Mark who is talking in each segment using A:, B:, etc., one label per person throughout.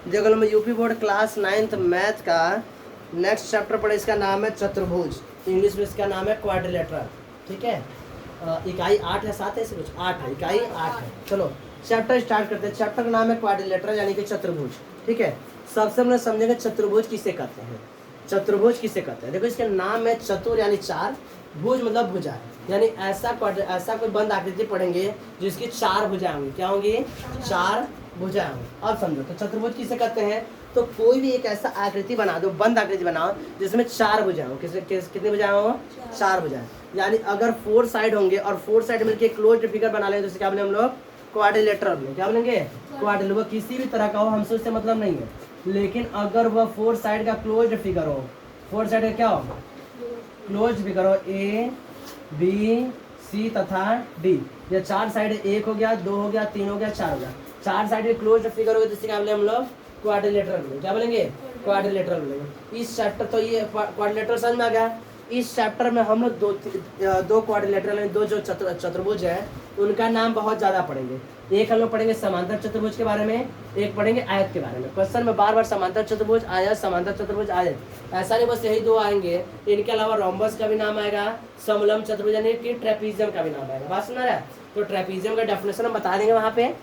A: देखो हम UP board class 9th math का नेक्स्ट चैप्टर पढ़े, इसका नाम है चतुर्भुज, इंग्लिश में इसका नाम है क्वाड्रिलेटरल। ठीक है, इकाई 8 है, 7 है, ऐसे कुछ 8 है, इकाई 8 है। चलो चैप्टर स्टार्ट करते हैं। चैप्टर का नाम है क्वाड्रिलेटरल यानी कि चतुर्भुज। ठीक है, सबसे पहले समझेंगे चतुर्भुज किसे कहते हैं। चतुर्भुज किसे कहते हैं, देखो इसके नाम में चतुर यानी 4, भुज मतलब भुजा, यानी ऐसा कोई बंद आकृति पढ़ेंगे जिसकी 4 भुजाएं होंगी। क्या होंगी? 4 भुजाएं होंगी। अब समझो तो चतुर्भुज किसे कहते हैं, तो कोई भी एक ऐसा आकृति बना दो, बंद आकृति बनाओ जिसमें 4 भुजाएं हो। कितनी भुजाएं हो? 4 भुजाएं। यानी अगर 4 साइड होंगे और 4 साइड मिलकर क्लोज्ड फिगर बना लेंगे तो क्या बोले हम लोग? क्वाड्रिलेटरल में। क्या बोलेंगे? क्वाड्रिलेटरल। वो किसी भी तरह का हो, हमसे उससे मतलब नहीं है, लेकिन अगर वह 4 साइड का क्लोज्ड फिगर हो, 4 साइड का क्या हो? क्लोज्ड फिगर हो, ए बी सी तथा डी। ये 4 साइड, 1 हो गया, 2 हो गया, 3 हो गया, 4 हो गया, 4 साइड में क्लोज्ड फिगर हो गया, तो इससे क्या बोले हम लोग? क्वाड्रिलेटरल बोलेंगे। क्या बोलेंगे? क्वाड्रिलेटरल बोलेंगे। इस चैप्टर तो ये क्वाड्रिलेटरल समझ में आ गया। इस चैप्टर में हम लोग दो क्वाड्रिलेटरल, दो जो चतुर्भुज है उनका नाम बहुत ज़्यादा पढ़ेंगे। एक हम लोग पढ़ेंगे समांतर चतुर्भुज के बारे में, एक पढ़ेंगे आयत के बारे में। क्वेश्चन में बार बार समांतर चतुर्भुज आयत, समांतर चतुर्भुज आयत, ऐसा नहीं बस यही 2 आएंगे, इनके अलावा रोम्बस का भी नाम आएगा, समलंब चतुर्भुज यानी कि ट्रेपीजियम का भी नाम आएगा। बात सुना रहा है? तो ट्रेपीजियम का डेफिनेशन हम बता देंगे वहाँ पे,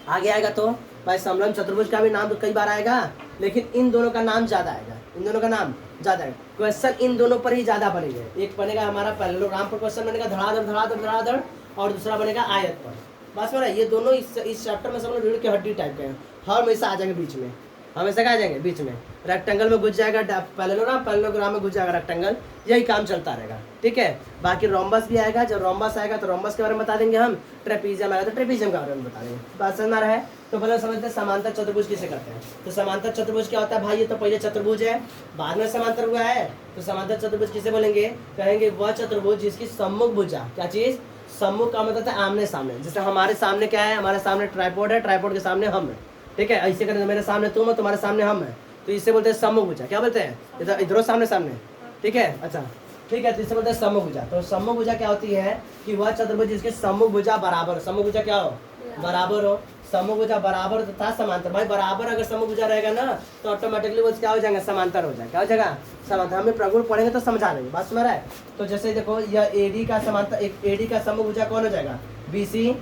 A: आगे आएगा। तो भाई समलंब चतुर्भुज का भी नाम तो कई बार आएगा, लेकिन इन दोनों का नाम ज़्यादा आएगा, इन दोनों का नाम ज़्यादा है। क्वेश्चन इन दोनों पर ही ज़्यादा बनेंगे। एक बनेगा हमारा पैरेललोग्राम पर क्वेश्चन बनेगा, धड़ाधड़ धड़ाधड़ धड़ाधड़, और दूसरा बनेगा आयत पर। बस मेरा ये दोनों इस चैप्टर में सब लोग रीढ़ की हड्डी टाइप के हैं, हमेशा आ जाएंगे बीच में, हमेशा क्या आ जाएंगे बीच में। रेक्टेंगल में घुस जाएगा पैरेललोग्राम, पैरेललोग्राम में घुस जाएगा रेक्टेंगल, यही काम चलता रहेगा। ठीक है, बाकी रोम्बस भी आएगा, जब रोम्बस आएगा तो रोम्बस के बारे में बता देंगे हम, ट्रेपीजियम आएगा तो ट्रेपीजियम के बारे में बता देंगे। बात समझ में आ रहा है? तो पहले समझते हैं समांतर चतुर्भुज किसे कहते हैं। तो समांतर चतुर्भुज क्या होता है भाई? ये तो पहले चतुर्भुज है, बाद में समांतर हुआ है, तो समांतर चतुर्भुज किसे बोलेंगे? कहेंगे वह चतुर्भुज जिसकी सम्मुख भुजा, क्या चीज? सम्मुख का मतलब है आमने सामने। जैसे हमारे सामने क्या है? हमारे सामने ट्राइपॉड है, ट्राइपॉड के सामने हम है। ठीक है, ऐसे करें, मेरे सामने तुम हो, तुम्हारे सामने हम है, तो इससे बोलते हैं सम्मुख भुजा। क्या बोलते हैं? इधरों सामने सामने। ठीक है, अच्छा ठीक है, तो इससे बोलते हैं सम्मुख भुजा। तो सम्मुख भुजा क्या होती है कि वह चतुर्भुज जिसके सम्मुख भुजा बराबर, सम्मुख भुजा क्या हो? बराबर हो। सम्मुख भुजा बराबर तथा समांतर। भाई बराबर अगर सम्मुख भुजा रहेगा ना तो ऑटोमेटिकली वो क्या हो जाएगा? समांतर हो जाएगा। क्या हो जाएगा? समांतर। हमें प्रगुण पढ़ेंगे तो समझा देंगे। बात सुन रहा है? तो जैसे देखो यह एडी का समांतर, एक एडी का सम्मुख भुजा कौन हो जाएगा? बीसी,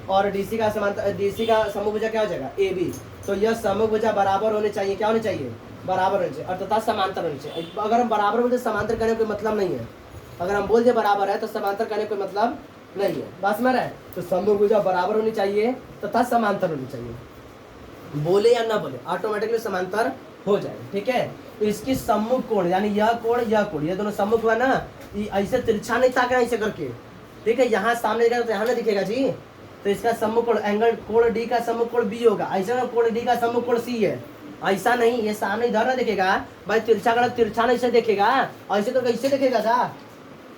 A: और डीसी का समांतर, डीसी का सम्मुख भुजा क्या हो जाएगा? एबी। तो यह सम्मुख भुजा बराबर होने चाहिए। क्या होने चाहिए? बराबर होने चाहिए, और तथा समांतर होने चाहिए। अगर हम बराबर बोलते समांतर करने कोई मतलब नहीं है, अगर हम बोल दे बराबर है तो समांतर करने कोई मतलब नहीं है। बस में रहे, तो सम्मुख भुजा बराबर होनी चाहिए तथा समांतर होनी चाहिए। बोले या ना बोले ऑटोमेटिकली समांतर हो जाएगा। ठीक है, तो इसकी सम्मुख कोण यानी यह कोण, ये दोनों सम्मुख हुआ ना, ऐसे तिरछा नहीं ताकना ऐसे करके। ठीक है, यहाँ सामने दिखेगा तो यहाँ ना दिखेगा जी, तो इसका सम्मुख कोण एंगल कोण डी का सम्मुख कोण बी होगा। ऐसा ना कोण डी का सम्मुख कोण सी है, ऐसा नहीं, ये सामने इधर ना दिखेगा भाई, तिरछा गलत तिरछा नहीं से देखेगा, ऐसे तो कैसे देखेगा सा?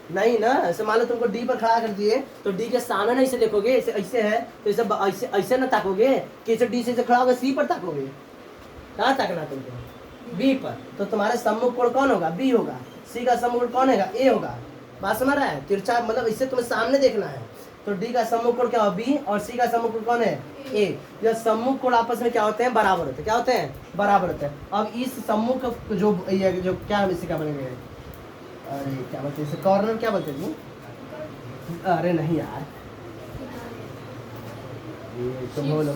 A: नहीं ना। ऐसे मान लो तुमको डी पर खड़ा कर दिए तो डी के सामने नहीं से देखोगे, ऐसे ऐसे है तो ऐसे ऐसे ना ताकोगे कि ऐसे डी से खड़ा होगा सी पर ताकोगे। कहाँ ताकना तुमको? बी पर। तो तुम्हारे सम्मुख कोण कौन होगा? बी होगा। सी का सम्मुख कोण कौन होगा? ए होगा। बात समझ रहा है? तिरछा मतलब इससे तुम्हें सामने देखना है। तो डी का सम्मुख कोण क्या हो? बी, और सी का सम्मुख कोण कौन है? ए। यह सम्मुख कोण आपस में क्या होते हैं? बराबर होते हैं। क्या होते हैं? बराबर होते हैं। अब इस सम्मुख जो ये जो क्या हम इसी का बनेंगे, अरे क्या बोलते हैं इसे? कॉर्नर क्या बोलते हैं जी? अरे नहीं यार, ये तो बोलो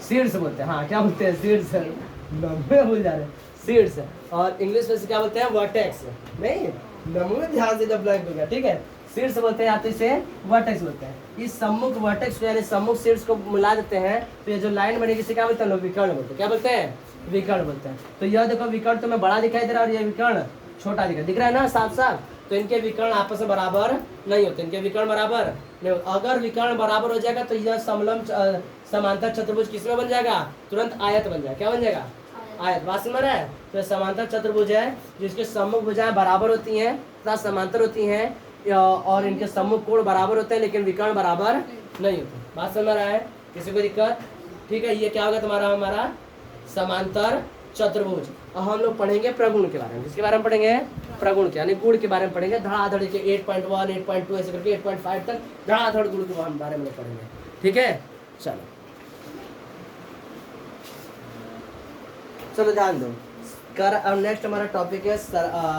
A: शीर्ष बोलते हैं। हाँ क्या बोलते हैं? शीर्ष। नंबर भूल जा रहे हैं। शीर्ष। और इंग्लिश में से क्या बोलते हैं? वर्टेक्स। नहीं, नंबर ध्यान से जब ब्लैंक हो गया। ठीक है, शीर्ष बोलते हैं, या तो इसे वर्टेक्स बोलते हैं। इस सम्मुख वर्टेक्स को यानी सम्मुख शीर्ष को मिला देते हैं तो ये जो लाइन बनेगी इसे क्या बोलते हैं? विकर्ण बोलते हैं। क्या बोलते हैं? विकर्ण बोलते हैं। तो यह देखो विकर्ण तुम्हें बड़ा दिखाई दे रहा है और यह विकर्ण छोटा दिख रहा है ना साफ साफ, तो इनके विकर्ण आपस में बराबर नहीं होते, इनके विकर्ण बराबर नहीं होते। अगर विकर्ण बराबर हो जाएगा तो यह समलंब समांतर चतुर्भुज किसमें बन जाएगा? तुरंत आयत बन जाएगा। क्या बन जाएगा? आयत। बात समझ रहा है? तो समांतर चतुर्भुज है जिसके सम्मुख भुजाएं बराबर होती हैं तथा समांतर होती हैं, और इनके सम्मुख कोण बराबर होते हैं लेकिन विकर्ण बराबर नहीं होते। बात समझ रहा है? किसी को दिक्कत? ठीक है, ये क्या होगा तुम्हारा? हमारा समांतर चतुर्भुज। और हम लोग पढ़ेंगे प्रगुण के बारे में। किसके बारे में पढ़ेंगे? प्रगुण के यानी गुण के बारे में पढ़ेंगे। धड़ाधड़ के 8.1 8.2 ऐसे करके 8.5 तक धड़ाधड़ गुण के बारे में पढ़ेंगे। ठीक है, चलो चलो ध्यान दो कर। अब नेक्स्ट हमारा टॉपिक है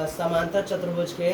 A: समांतर चतुर्भुज के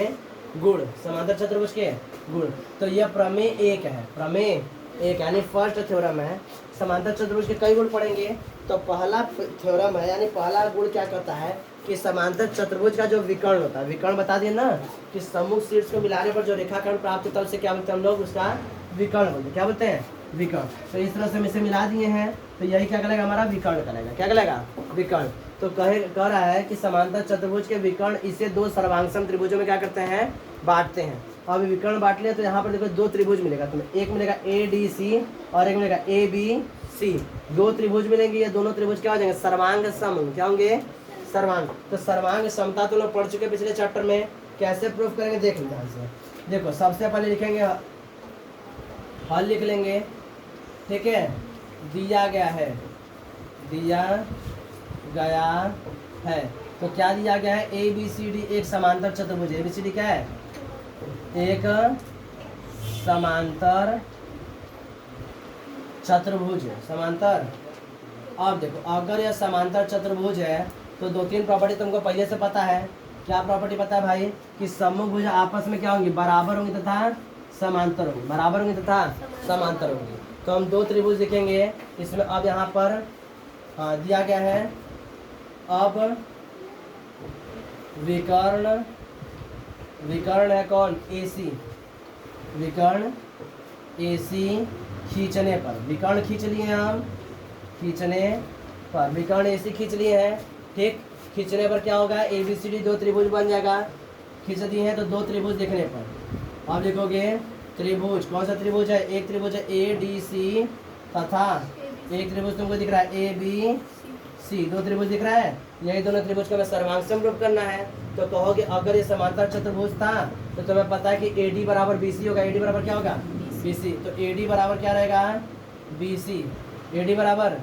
A: गुण। समांतर चतुर्भुज के गुण। तो यह प्रमेय एक है, प्रमेय एक यानी फर्स्ट थ्योरम है। समांतर चतुर्भुज के कई गुण पढ़ेंगे। तो पहला थ्योरम है यानी पहला गुण क्या कहता है कि समांतर चतुर्भुज का जो विकर्ण होता है, विकर्ण बता दिए ना कि सम्मुख शीर्ष को मिलाने पर जो रेखाखंड प्राप्त होता है उसे क्या बोलते हैं हम लोग, उसका विकर्ण बोलते हैं। क्या बोलते हैं? विकर्ण। तो इस तरह से हम इसे मिला दिए हैं तो यही क्या कहलाएगा हमारा विकर्ण कहलाएगा। क्या कहलाएगा? विकर्ण। तो कह रहा है कि समांतर चतुर्भुज के विकर्ण इसे दो सर्वांगसम त्रिभुजों में क्या करते हैं, बांटते हैं। अब विकर्ण बांट लिया तो यहाँ पर देखो दो त्रिभुज मिलेगा तुम्हें, एक मिलेगा ADC और एक मिलेगा ABC। दो त्रिभुज मिलेंगे, ये दोनों त्रिभुज क्या हो जाएंगे, सर्वांग सम। क्या होंगे? सर्वांग। तो सर्वांग समता तो लोग पढ़ चुके पिछले चैप्टर में। कैसे प्रूफ करेंगे देख लो ध्यान से। देखो सबसे पहले लिखेंगे हल लिख लेंगे, ठीक है। दिया गया है, दिया गया है तो क्या दिया गया है, ABCD एक समांतर चतुर्भुज। ABCD क्या है? एक समांतर चतुर्भुज है, समांतर। अब देखो अगर यह समांतर चतुर्भुज है तो दो तीन प्रॉपर्टी तुमको पहले से पता है। क्या प्रॉपर्टी पता है भाई? कि सम्मुख भुज आपस में क्या होंगी, बराबर होंगी तथा समांतर होंगी, बराबर होंगी तथा समांतर होंगी। तो हम दो त्रिभुज लिखेंगे इसमें। अब यहाँ पर दिया गया है, अब विकर्ण, विकर्ण है कौन, AC। विकर्ण AC खींचने पर, विकर्ण खींच लिए हम, खींचने पर विकर्ण AC खींच लिए हैं, ठीक। खींचने पर क्या होगा, ABCD दो त्रिभुज बन जाएगा। खींच दिए हैं तो दो त्रिभुज देखने पर अब देखोगे त्रिभुज, कौन सा त्रिभुज है, एक त्रिभुज है ADC तथा एक त्रिभुज तुमको दिख रहा है ABC। दो त्रिभुज दिख रहा है, यही दोनों त्रिभुज का सर्वांग सम रूप करना है। तो कहोगे अगर ये समांतर चतुर्भुज था तो तुम्हें पता है कि AD बराबर BC होगा। AD बराबर क्या होगा, BC। तो AD बराबर क्या रहेगा, BC। AD बराबर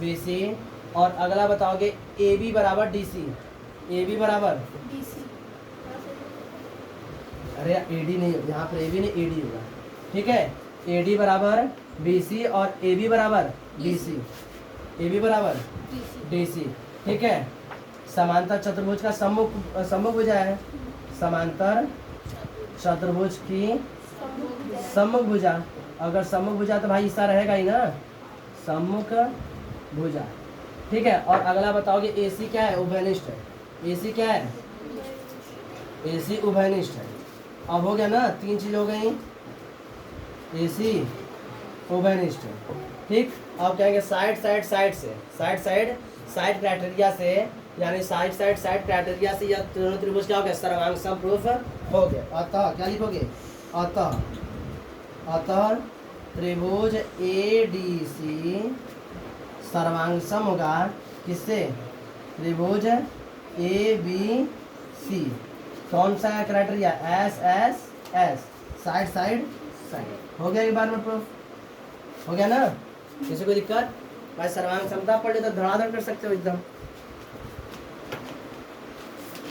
A: BC। और अगला बताओगे AB बराबर DC। AB बराबर DC। अरे AD नहीं, यहाँ पर AB नहीं AD होगा, ठीक है। AD बराबर BC और AB बराबर DC। AB बराबर DC, ठीक है। समांतर चतुर्भुज का सम्मुख भुजा है, समांतर चतुर्भुज की सम्मुख भुजा। अगर सम्मुख भुजा तो भाई हिस्सा रहेगा ही ना, सम्मुख भुजा, ठीक है। और अगला बताओगे AC क्या है, उभयनिष्ठ है। AC क्या है, AC उभयनिष्ठ है। अब हो गया ना, तीन चीज हो गई, AC उभयनिष्ठ है, ठीक। अब कहेंगे साइड साइड साइड से, साइड साइड साइड क्राइटेरिया से, यानी साइड साइड साइड क्राइटेरिया से यह दोनों त्रिभुज क्या हो गया, सर्वांग सम प्रूफ हो गया। अतः क्या लिखोगे, अतः, अतः त्रिभुज ADC सर्वांग सम होगा किससे, त्रिभुज ABC। कौन सा है criteria, SSS, side side side. हो गया एक बार में प्रूफ, हो गया ना। किसी को दिक्कत भाई, सर्वांग समता पढ़ ले तो धड़ाधड़ कर सकते हो एकदम।